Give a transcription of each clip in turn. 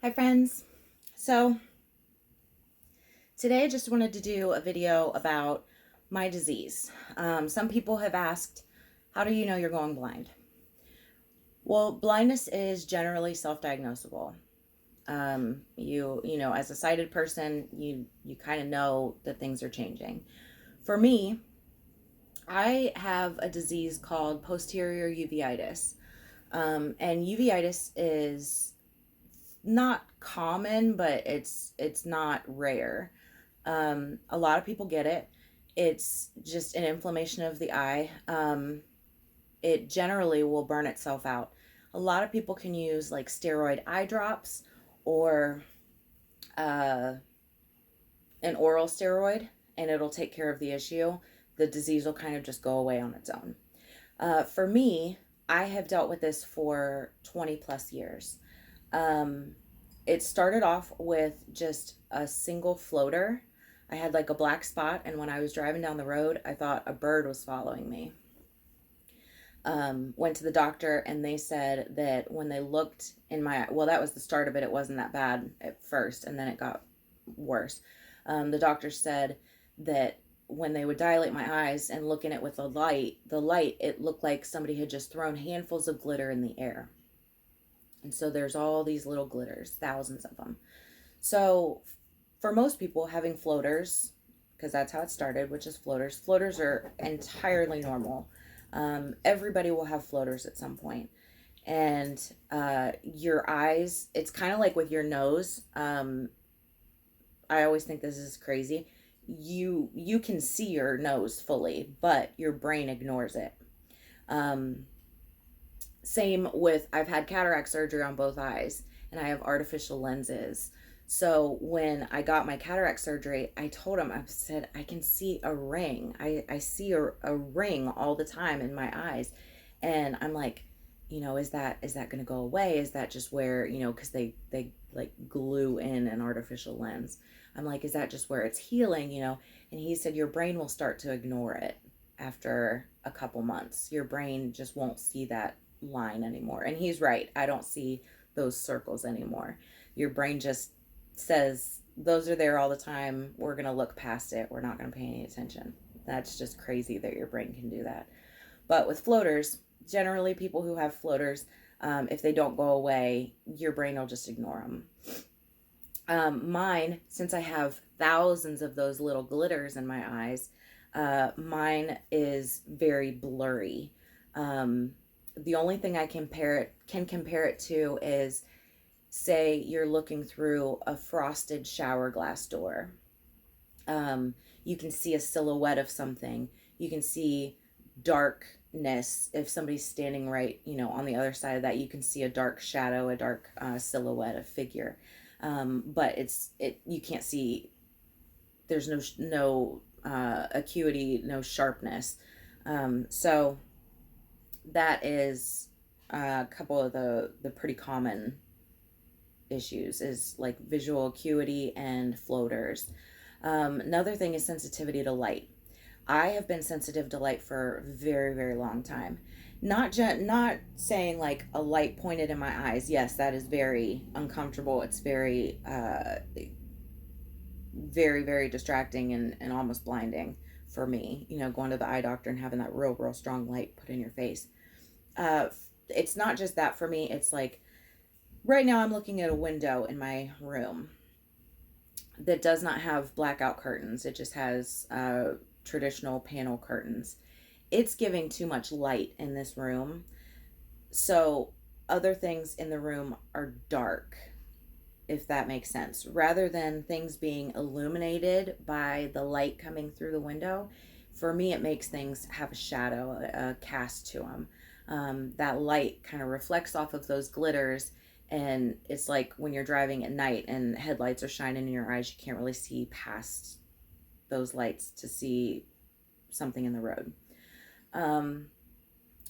Hi friends. So today I just wanted to do a video about my disease. Some people have asked, how do you know you're going blind? Well, blindness is generally self-diagnosable. You know, as a sighted person, you kind of know that things are changing. For me, I have a disease called posterior uveitis. And uveitis is not common, but it's not rare. A lot of people get it. It's just an inflammation of the eye. It generally will burn itself out. A lot of people can use like steroid eye drops or uh, an oral steroid, and it'll take care of the issue. The disease will kind of just go away on its own. For me, I have dealt with this for 20 plus years. Um, it started off with just a single floater. I had like a black spot, and when I was driving down the road, I thought a bird was following me. Went to the doctor, and they said that when they looked in my eye, well, that was the start of it. It wasn't that bad at first, and then it got worse. The doctor said that when they would dilate my eyes and look in it with the light, it looked like somebody had just thrown handfuls of glitter in the air. And so there's all these little glitters, thousands of them. So for most people, having floaters, because that's how it started, which is floaters are entirely normal. Everybody will have floaters at some point. And your eyes, it's kind of like with your nose. I always think this is crazy. You can see your nose fully, but your brain ignores it. Um, Same with, I've had cataract surgery on both eyes, and I have artificial lenses. So when I got my cataract surgery, I told him, I said, I can see a ring. I see a ring all the time in my eyes. And I'm like, is that going to go away? Is that just where, because they like glue in an artificial lens. I'm like, is that just where it's healing? And he said, your brain will start to ignore it after a couple months. Your brain just won't see that line anymore. And he's right. I don't see those circles anymore. Your brain just says, those are there all the time. We're going to look past it. We're not going to pay any attention. That's just crazy that your brain can do that. But with floaters, generally people who have floaters, if they don't go away, your brain will just ignore them. Mine, since I have thousands of those little glitters in my eyes, mine is very blurry. The only thing I can compare it to is, say you're looking through a frosted shower glass door. You can see a silhouette of something. You can see darkness. If somebody's standing right, on the other side of that, you can see a dark shadow, a dark silhouette, a figure. But you can't see. There's no acuity, no sharpness. So that is a couple of the pretty common issues, is like visual acuity and floaters. Another thing is sensitivity to light. I have been sensitive to light for a very, very long time. Not saying like a light pointed in my eyes. Yes, that is very uncomfortable. It's very, very, very distracting and almost blinding for me. Going to the eye doctor and having that real, real strong light put in your face. It's not just that for me. It's like right now I'm looking at a window in my room that does not have blackout curtains. It just has traditional panel curtains. It's giving too much light in this room. So other things in the room are dark, if that makes sense. Rather than things being illuminated by the light coming through the window, for me it makes things have a shadow, a cast to them. That light kind of reflects off of those glitters, and it's like when you're driving at night and headlights are shining in your eyes, you can't really see past those lights to see something in the road.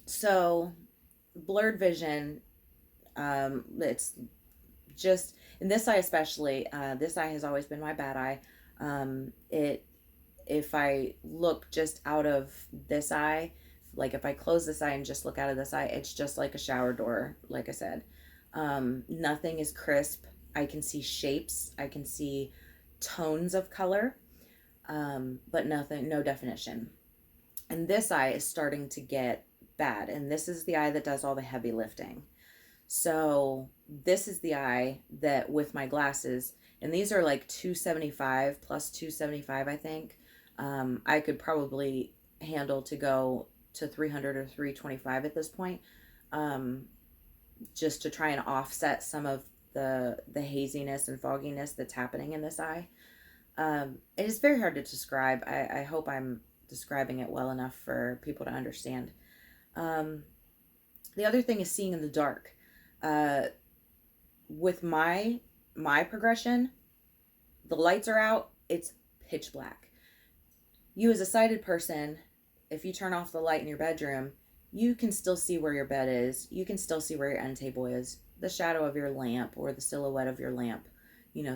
So blurred vision, it's just in this eye especially. This eye has always been my bad eye. If I look just out of this eye, like if I close this eye and just look out of this eye, it's just like a shower door, like I said. Nothing is crisp. I can see shapes, I can see tones of color, but nothing, no definition. And this eye is starting to get bad, and this is the eye that does all the heavy lifting. So this is the eye that with my glasses, and these are like 275 plus 275, I think. I could probably handle to go to 300 or 325 at this point, um, just to try and offset some of the haziness and fogginess that's happening in this eye. It is very hard to describe. I hope I'm describing it well enough for people to understand. Um, the other thing is seeing in the dark. Uh, with my progression, the lights are out. It's pitch black. You as a sighted person, if you turn off the light in your bedroom, you can still see where your bed is. You can still see where your end table is, the shadow of your lamp or the silhouette of your lamp,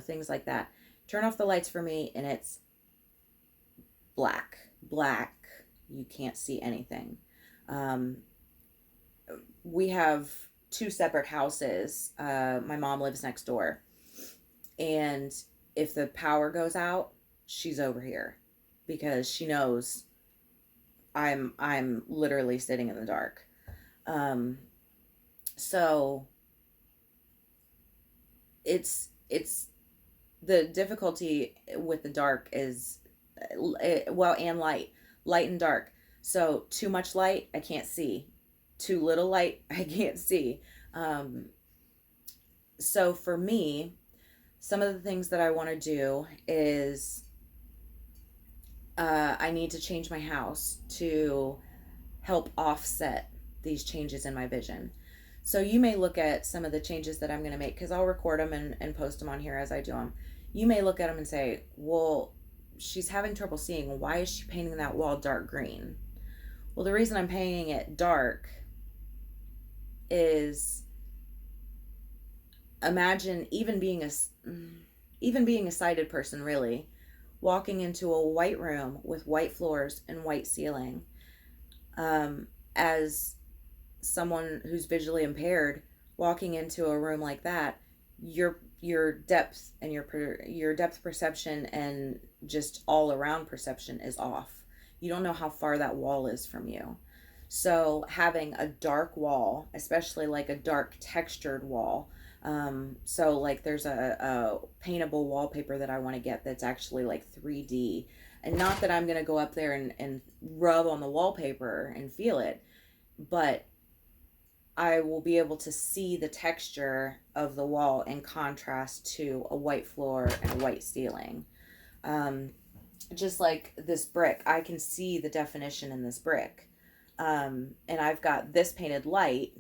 things like that. Turn off the lights for me and it's black. Black. You can't see anything. We have two separate houses. My mom lives next door. And if the power goes out, she's over here because she knows I'm literally sitting in the dark. So it's the difficulty with the dark is and light and dark. So too much light, I can't see. Too little light, I can't see. So for me, some of the things that I want to do is I need to change my house to help offset these changes in my vision. So you may look at some of the changes that I'm going to make because I'll record them and post them on here as I do them. You may look at them and say, well, she's having trouble seeing. Why is she painting that wall dark green? Well, the reason I'm painting it dark is imagine even being a sighted person, really, walking into a white room with white floors and white ceiling. As someone who's visually impaired, walking into a room like that, your depth and your depth perception and just all around perception is off. You don't know how far that wall is from you. So having a dark wall, especially like a dark textured wall, so like there's a paintable wallpaper that I want to get that's actually like 3D, and not that I'm going to go up there and rub on the wallpaper and feel it, but I will be able to see the texture of the wall in contrast to a white floor and a white ceiling. Just like this brick, I can see the definition in this brick. And I've got this painted light,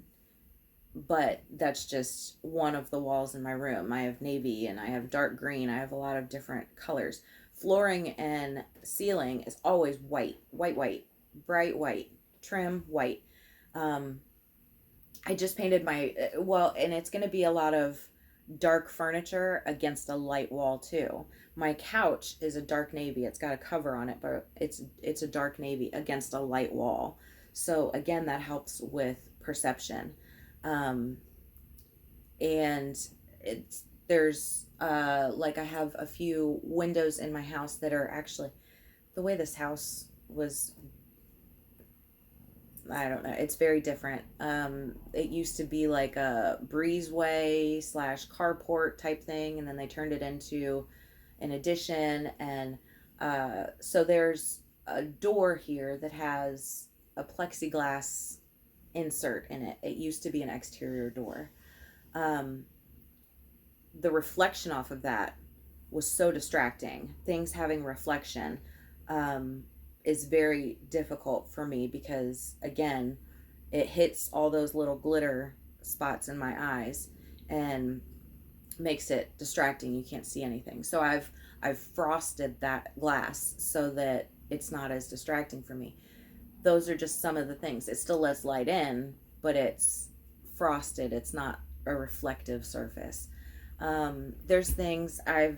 but that's just one of the walls in my room. I have navy and I have dark green. I have a lot of different colors. Flooring and ceiling is always white, bright white, trim white. I just painted and it's going to be a lot of dark furniture against a light wall too. My couch is a dark navy. It's got a cover on it, but it's a dark navy against a light wall. So again, that helps with perception. And there's like I have a few windows in my house that are actually the way this house was. I don't know. It's very different. It used to be like a breezeway / carport type thing, and then they turned it into an addition. And so there's a door here that has a plexiglass insert in it. It used to be an exterior door. The reflection off of that was so distracting. Things having reflection is very difficult for me because, again, it hits all those little glitter spots in my eyes and makes it distracting. You can't see anything. So I've frosted that glass so that it's not as distracting for me. Those are just some of the things. It still lets light in, but it's frosted. It's not a reflective surface. There's things I'm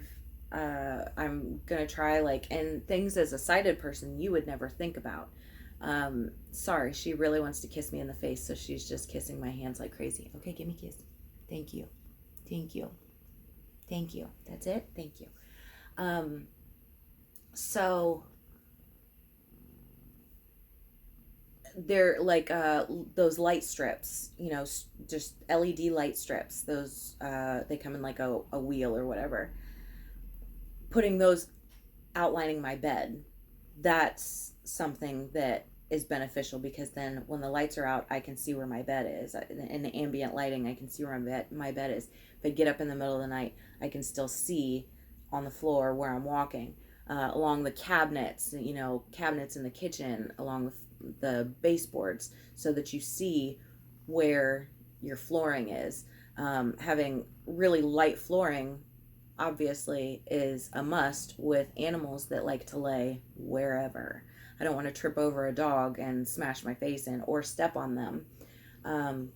gonna try, like, and things as a sighted person you would never think about. Sorry, she really wants to kiss me in the face, so she's just kissing my hands like crazy. Okay, give me a kiss. Thank you. Thank you. That's it. Thank you. Um, so they're like those light strips, just LED light strips. Those they come in like a wheel or whatever. Putting those outlining my bed, that's something that is beneficial, because then when the lights are out, I can see where my bed is. In the ambient lighting, I can see where my bed is. If I get up in the middle of the night, I can still see on the floor where I'm walking. Along the cabinets, cabinets in the kitchen, along the baseboards, so that you see where your flooring is. Having really light flooring obviously is a must with animals that like to lay wherever. I don't want to trip over a dog and smash my face in or step on them. Um,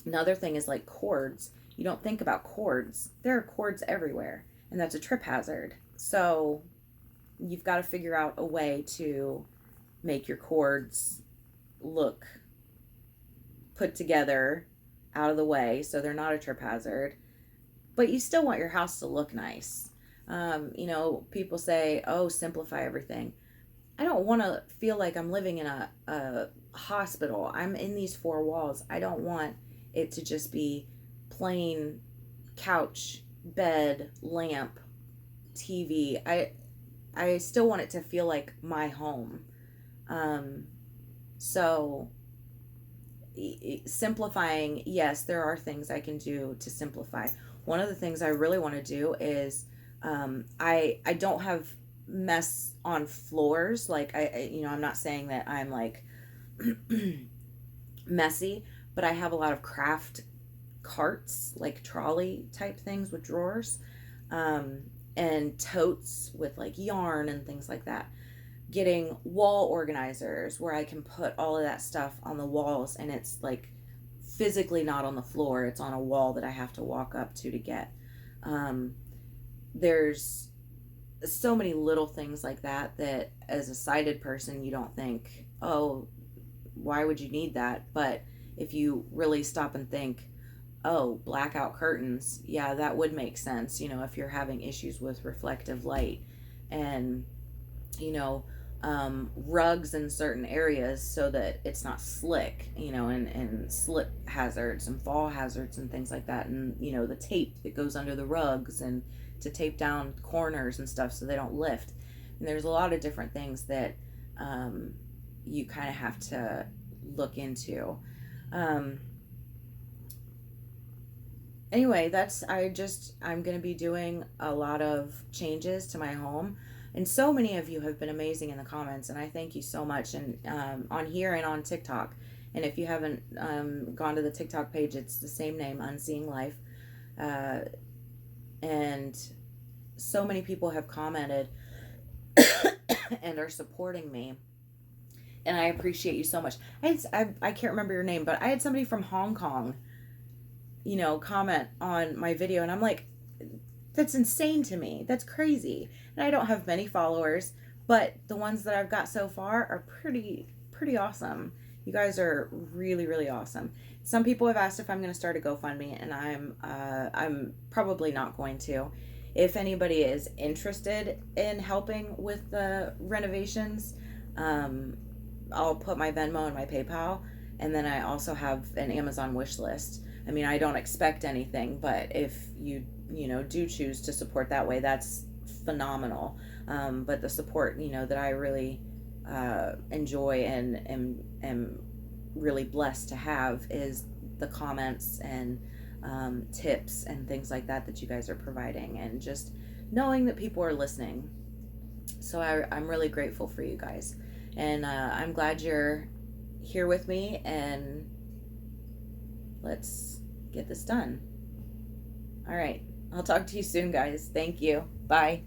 Another thing is like cords. You don't think about cords. There are cords everywhere, and that's a trip hazard. So you've got to figure out a way to make your cords look put together, out of the way, so they're not a trip hazard, but you still want your house to look nice. People say, oh, simplify everything. I don't want to feel like I'm living in a hospital. I'm in these four walls. I don't want it to just be plain couch, bed, lamp, TV. I still want it to feel like my home. So simplifying, yes, there are things I can do to simplify. One of the things I really want to do is I don't have mess on floors. Like I'm not saying that I'm like messy, but I have a lot of craft carts, like trolley type things with drawers, and totes with like yarn and things like that. Getting wall organizers where I can put all of that stuff on the walls, and it's like physically not on the floor, it's on a wall that I have to walk up to get. There's so many little things like that as a sighted person, you don't think, oh, why would you need that? But if you really stop and think, oh, blackout curtains, yeah, that would make sense, if you're having issues with reflective light. And rugs in certain areas so that it's not slick, and slip hazards and fall hazards and things like that. And, the tape that goes under the rugs and to tape down corners and stuff so they don't lift. And there's a lot of different things that you kind of have to look into. Anyway, I'm going to be doing a lot of changes to my home. And so many of you have been amazing in the comments, and I thank you so much. And on here and on TikTok. And if you haven't gone to the TikTok page, it's the same name, Unseeing Life. And so many people have commented and are supporting me. And I appreciate you so much. I can't remember your name, but I had somebody from Hong Kong, comment on my video. And I'm like, that's insane to me. That's crazy. And I don't have many followers, but the ones that I've got so far are pretty awesome. You guys are really, really awesome. Some people have asked if I'm going to start a GoFundMe, and I'm probably not going to. If anybody is interested in helping with the renovations, I'll put my Venmo and my PayPal, and then I also have an Amazon wish list. I mean, I don't expect anything, but if you do choose to support that way, that's phenomenal. But the support, that I really enjoy and am really blessed to have is the comments and tips and things like that you guys are providing, and just knowing that people are listening. So I'm really grateful for you guys, and I'm glad you're here with me, and let's get this done. All right. I'll talk to you soon, guys. Thank you. Bye.